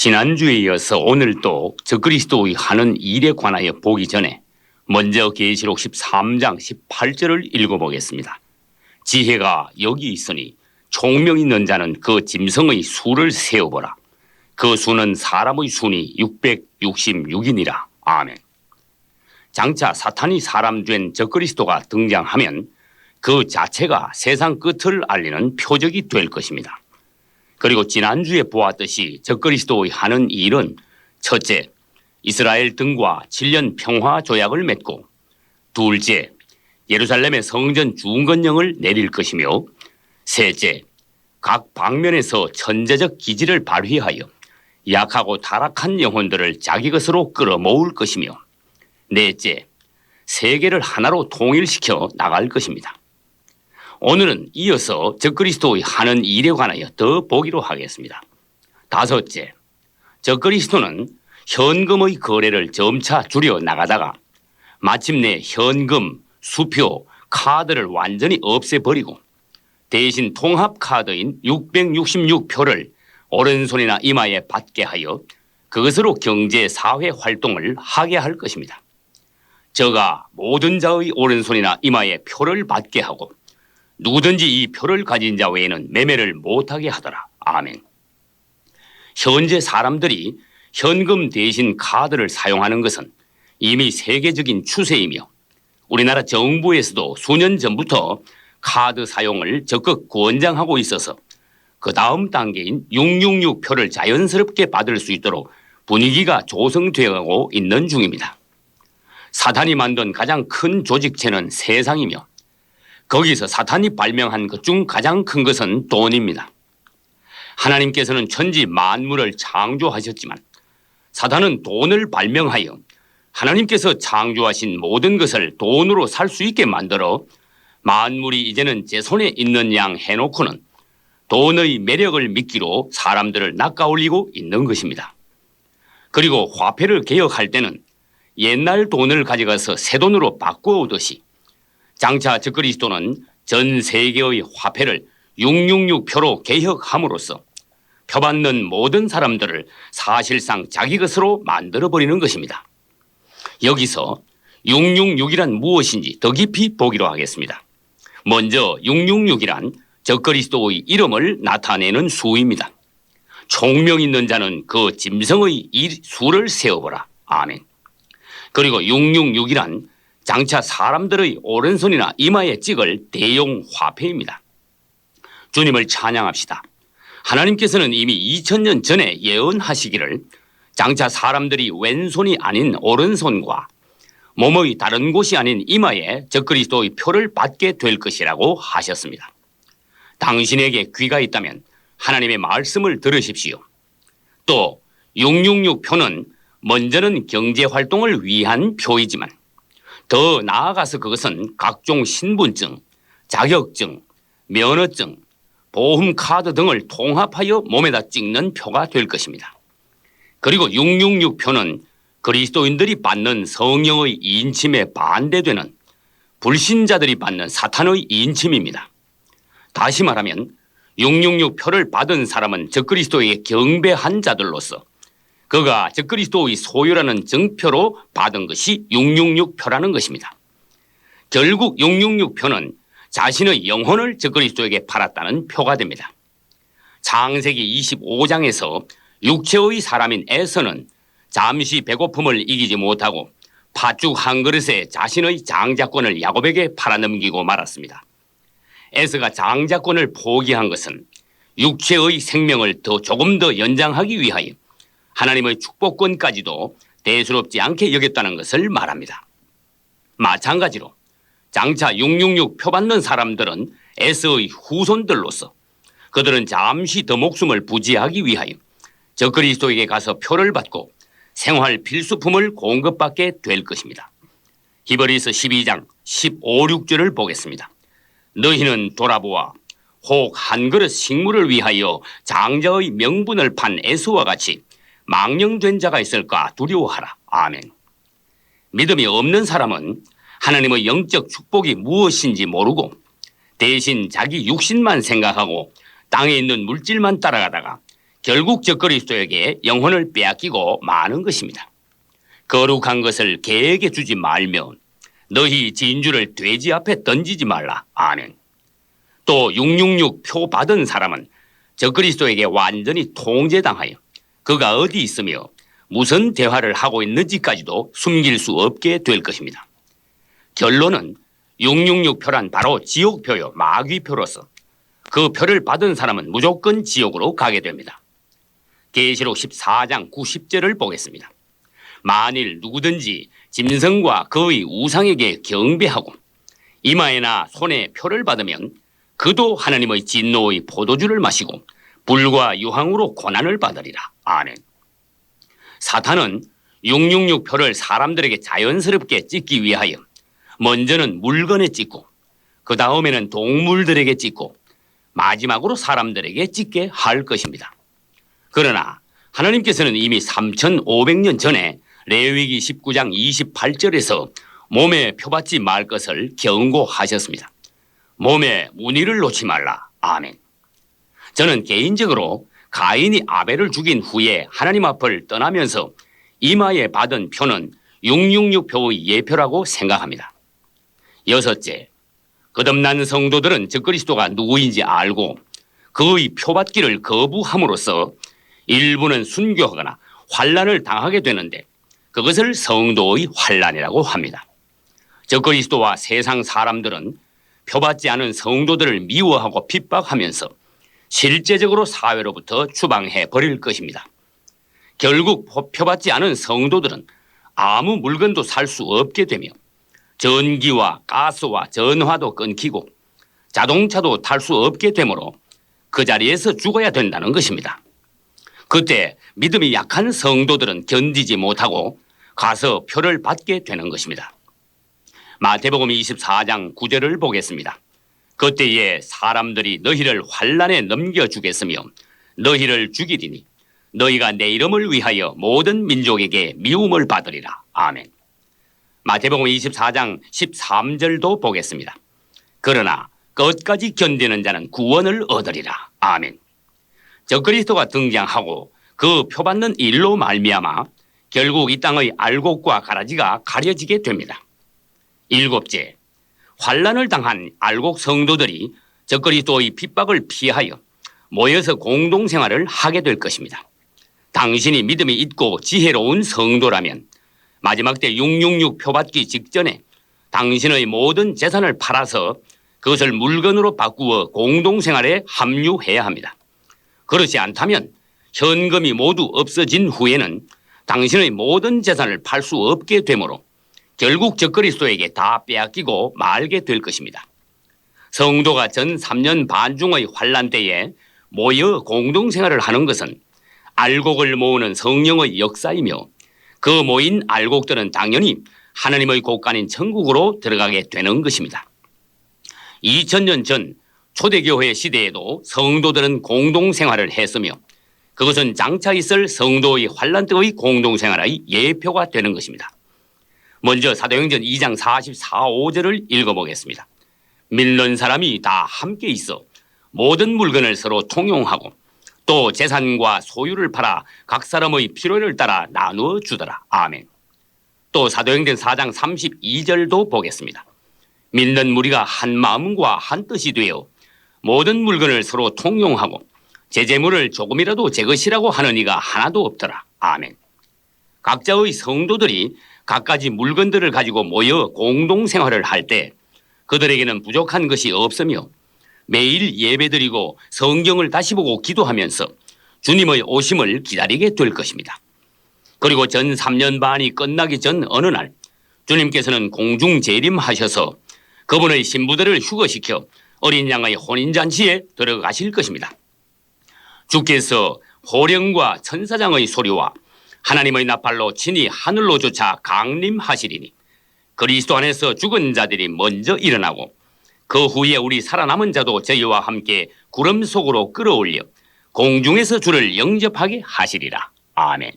지난주에 이어서 오늘도 적그리스도의 하는 일에 관하여 보기 전에 먼저 계시록 13장 18절을 읽어보겠습니다. 지혜가 여기 있으니 총명 있는 자는 그 짐승의 수를 세어보라. 그 수는 사람의 수니 666이니라. 아멘. 장차 사탄이 사람 된 적그리스도가 등장하면 그 자체가 세상 끝을 알리는 표적이 될 것입니다. 그리고 지난주에 보았듯이 적그리스도의 하는 일은 첫째, 이스라엘 등과 7년 평화 조약을 맺고, 둘째, 예루살렘의 성전 중건령을 내릴 것이며, 셋째, 각 방면에서 천재적 기지를 발휘하여 약하고 타락한 영혼들을 자기 것으로 끌어모을 것이며, 넷째, 세계를 하나로 통일시켜 나갈 것입니다. 오늘은 이어서 적그리스도의 하는 일에 관하여 더 보기로 하겠습니다. 다섯째, 적그리스도는 현금의 거래를 점차 줄여 나가다가 마침내 현금, 수표, 카드를 완전히 없애버리고 대신 통합 카드인 666표를 오른손이나 이마에 받게 하여 그것으로 경제, 사회 활동을 하게 할 것입니다. 저가 모든 자의 오른손이나 이마에 표를 받게 하고 누구든지 이 표를 가진 자 외에는 매매를 못하게 하더라. 아멘. 현재 사람들이 현금 대신 카드를 사용하는 것은 이미 세계적인 추세이며 우리나라 정부에서도 수년 전부터 카드 사용을 적극 권장하고 있어서 그 다음 단계인 666표를 자연스럽게 받을 수 있도록 분위기가 조성되어 있는 중입니다. 사탄이 만든 가장 큰 조직체는 세상이며 거기서 사탄이 발명한 것 중 가장 큰 것은 돈입니다. 하나님께서는 천지 만물을 창조하셨지만 사탄은 돈을 발명하여 하나님께서 창조하신 모든 것을 돈으로 살 수 있게 만들어 만물이 이제는 제 손에 있는 양 해놓고는 돈의 매력을 미끼로 사람들을 낚아올리고 있는 것입니다. 그리고 화폐를 개혁할 때는 옛날 돈을 가져가서 새 돈으로 바꾸오듯이 장차 적그리스도는 전 세계의 화폐를 666표로 개혁함으로써 표받는 모든 사람들을 사실상 자기 것으로 만들어버리는 것입니다. 여기서 666이란 무엇인지 더 깊이 보기로 하겠습니다. 먼저 666이란 적그리스도의 이름을 나타내는 수입니다. 총명 있는 자는 그 짐승의 수를 세어보라. 아멘. 그리고 666이란 장차 사람들의 오른손이나 이마에 찍을 대용 화폐입니다. 주님을 찬양합시다. 하나님께서는 이미 2000년 전에 예언하시기를 장차 사람들이 왼손이 아닌 오른손과 몸의 다른 곳이 아닌 이마에 적그리스도의 표를 받게 될 것이라고 하셨습니다. 당신에게 귀가 있다면 하나님의 말씀을 들으십시오. 또 666표는 먼저는 경제활동을 위한 표이지만 더 나아가서 그것은 각종 신분증, 자격증, 면허증, 보험카드 등을 통합하여 몸에다 찍는 표가 될 것입니다. 그리고 666표는 그리스도인들이 받는 성령의 인침에 반대되는 불신자들이 받는 사탄의 인침입니다. 다시 말하면 666표를 받은 사람은 적그리스도에게 경배한 자들로서 그가 적그리스도의 소유라는 증표로 받은 것이 666표라는 것입니다. 결국 666표는 자신의 영혼을 적그리스도에게 팔았다는 표가 됩니다. 창세기 25장에서 육체의 사람인 에서는 잠시 배고픔을 이기지 못하고 팥죽 한 그릇에 자신의 장자권을 야곱에게 팔아넘기고 말았습니다. 에서가 장자권을 포기한 것은 육체의 생명을 조금 더 연장하기 위하여 하나님의 축복권까지도 대수롭지 않게 여겼다는 것을 말합니다. 마찬가지로 장차 666 표 받는 사람들은 에서의 후손들로서 그들은 잠시 더 목숨을 부지하기 위하여 적그리스도에게 가서 표를 받고 생활 필수품을 공급받게 될 것입니다. 히브리서 12장 15, 16절을 보겠습니다. 너희는 돌아보아 혹 한 그릇 식물을 위하여 장자의 명분을 판 에서와 같이 망령된 자가 있을까 두려워하라. 아멘. 믿음이 없는 사람은 하나님의 영적 축복이 무엇인지 모르고 대신 자기 육신만 생각하고 땅에 있는 물질만 따라가다가 결국 적그리스도에게 영혼을 빼앗기고 마는 것입니다. 거룩한 것을 개에게 주지 말며 너희 진주를 돼지 앞에 던지지 말라. 아멘. 또 666 표 받은 사람은 적그리스도에게 완전히 통제당하여 그가 어디 있으며 무슨 대화를 하고 있는지까지도 숨길 수 없게 될 것입니다. 결론은 666 표란 바로 지옥표요, 마귀표로서 그 표를 받은 사람은 무조건 지옥으로 가게 됩니다. 계시록 14장 90절을 보겠습니다. 만일 누구든지 짐승과 그의 우상에게 경배하고 이마에나 손에 표를 받으면 그도 하나님의 진노의 포도주를 마시고 불과 유황으로 고난을 받으리라. 아멘. 사탄은 666 표를 사람들에게 자연스럽게 찍기 위하여 먼저는 물건에 찍고 그 다음에는 동물들에게 찍고 마지막으로 사람들에게 찍게 할 것입니다. 그러나 하나님께서는 이미 3500년 전에 레위기 19장 28절에서 몸에 표받지 말 것을 경고하셨습니다. 몸에 무늬를 놓지 말라. 아멘. 저는 개인적으로 가인이 아벨을 죽인 후에 하나님 앞을 떠나면서 이마에 받은 표는 666 표의 예표라고 생각합니다. 여섯째, 거듭난 성도들은 적그리스도가 누구인지 알고 그의 표받기를 거부함으로써 일부는 순교하거나 환난을 당하게 되는데 그것을 성도의 환난이라고 합니다. 적그리스도와 세상 사람들은 표받지 않은 성도들을 미워하고 핍박하면서 실제적으로 사회로부터 추방해 버릴 것입니다. 결국 표받지 않은 성도들은 아무 물건도 살 수 없게 되며 전기와 가스와 전화도 끊기고 자동차도 탈 수 없게 되므로 그 자리에서 죽어야 된다는 것입니다. 그때 믿음이 약한 성도들은 견디지 못하고 가서 표를 받게 되는 것입니다. 마태복음 24장 9절을 보겠습니다. 그때에 사람들이 너희를 환난에 넘겨주겠으며 너희를 죽이리니 너희가 내 이름을 위하여 모든 민족에게 미움을 받으리라. 아멘. 마태복음 24장 13절도 보겠습니다. 그러나 끝까지 견디는 자는 구원을 얻으리라. 아멘. 적그리스도가 등장하고 그 표받는 일로 말미암아 결국 이 땅의 알곡과 가라지가 가려지게 됩니다. 일곱째, 환난을 당한 알곡 성도들이 적그리스도의 핍박을 피하여 모여서 공동생활을 하게 될 것입니다. 당신이 믿음이 있고 지혜로운 성도라면 마지막 때 666 표받기 직전에 당신의 모든 재산을 팔아서 그것을 물건으로 바꾸어 공동생활에 합류해야 합니다. 그렇지 않다면 현금이 모두 없어진 후에는 당신의 모든 재산을 팔 수 없게 되므로 결국 적그리스도에게 다 빼앗기고 말게 될 것입니다. 성도가 전 3년 반 중의 환난 때에 모여 공동생활을 하는 것은 알곡을 모으는 성령의 역사이며 그 모인 알곡들은 당연히 하나님의 곳간인 천국으로 들어가게 되는 것입니다. 2000년 전 초대교회 시대에도 성도들은 공동생활을 했으며 그것은 장차 있을 성도의 환난 때의 공동생활의 예표가 되는 것입니다. 먼저 사도행전 2장 44, 5절을 읽어보겠습니다. 믿는 사람이 다 함께 있어 모든 물건을 서로 통용하고 또 재산과 소유를 팔아 각 사람의 필요를 따라 나누어 주더라. 아멘. 또 사도행전 4장 32절도 보겠습니다. 믿는 무리가 한 마음과 한 뜻이 되어 모든 물건을 서로 통용하고 제 재물을 조금이라도 제 것이라고 하는 이가 하나도 없더라. 아멘. 각자의 성도들이 갖가지 물건들을 가지고 모여 공동생활을 할 때 그들에게는 부족한 것이 없으며 매일 예배드리고 성경을 다시 보고 기도하면서 주님의 오심을 기다리게 될 것입니다. 그리고 전 3년 반이 끝나기 전 어느 날 주님께서는 공중 재림하셔서 그분의 신부들을 휴거시켜 어린 양의 혼인잔치에 들어가실 것입니다. 주께서 호령과 천사장의 소리와 하나님의 나팔로 친히 하늘로 쫓아 강림하시리니 그리스도 안에서 죽은 자들이 먼저 일어나고 그 후에 우리 살아남은 자도 저희와 함께 구름 속으로 끌어올려 공중에서 주를 영접하게 하시리라. 아멘.